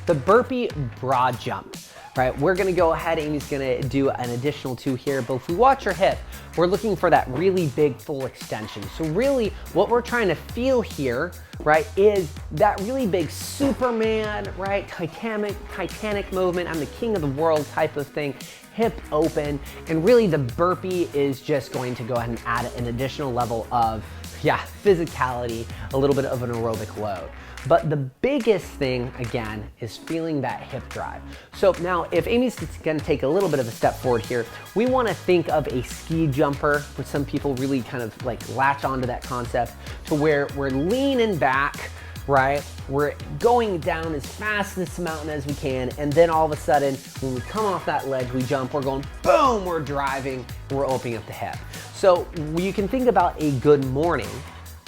the burpee broad jump, right? We're gonna go ahead, Amy's gonna do an additional 2 here, but if we watch her hip, we're looking for that really big full extension. So really what we're trying to feel here, right, is that really big Superman, right, Titanic movement, I'm the king of the world type of thing, hip open, and really the burpee is just going to go ahead and add an additional level of, physicality, a little bit of an aerobic load. But the biggest thing, again, is feeling that hip drive. So now, if Amy's gonna take a little bit of a step forward here, we wanna think of a ski jumper, which some people really kind of like latch onto that concept, to where we're leaning back, right? We're going down as fast this mountain as we can, and then all of a sudden, when we come off that ledge, we jump, we're going boom, we're driving, and we're opening up the hip. So you can think about a good morning,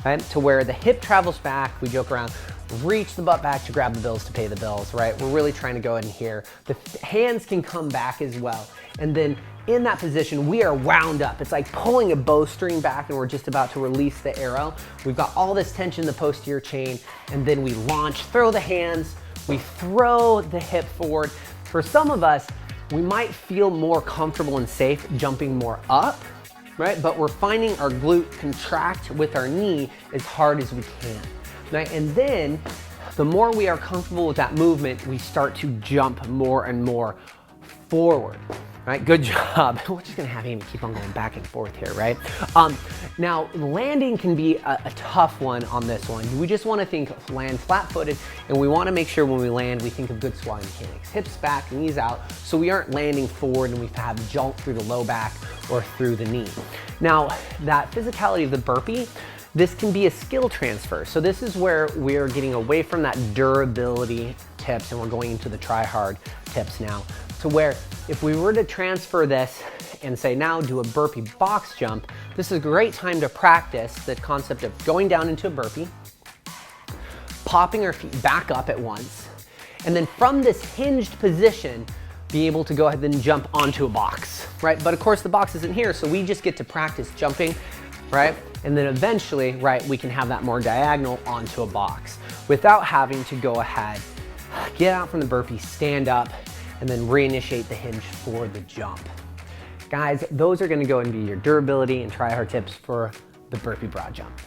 right? To where the hip travels back, we joke around, reach the butt back to grab the bills to pay the bills, right? We're really trying to go in here. The hands can come back as well. And then in that position, we are wound up. It's like pulling a bowstring back and we're just about to release the arrow. We've got all this tension in the posterior chain, and then we launch, throw the hands, we throw the hip forward. For some of us, we might feel more comfortable and safe jumping more up, right? But we're finding our glute contract with our knee as hard as we can. Right? And then the more we are comfortable with that movement, we start to jump more and more forward, right? Good job. We're just gonna have Amy keep on going back and forth here, right? Now, landing can be a tough one on this one. We just wanna land flat-footed, and we wanna make sure when we land, we think of good squatting mechanics. Hips back, knees out, so we aren't landing forward and we have jolt through the low back or through the knee. Now, that physicality of the burpee, this can be a skill transfer. So this is where we're getting away from that durability tips and we're going into the try hard tips now, to where if we were to transfer this and say now do a burpee box jump, this is a great time to practice the concept of going down into a burpee, popping our feet back up at once, and then from this hinged position, be able to go ahead and jump onto a box, right? But of course the box isn't here, so we just get to practice jumping, right? And then eventually, right, we can have that more diagonal onto a box without having to go ahead, get out from the burpee, stand up, and then reinitiate the hinge for the jump. Guys, those are gonna go and be your durability and try hard tips for the burpee broad jump.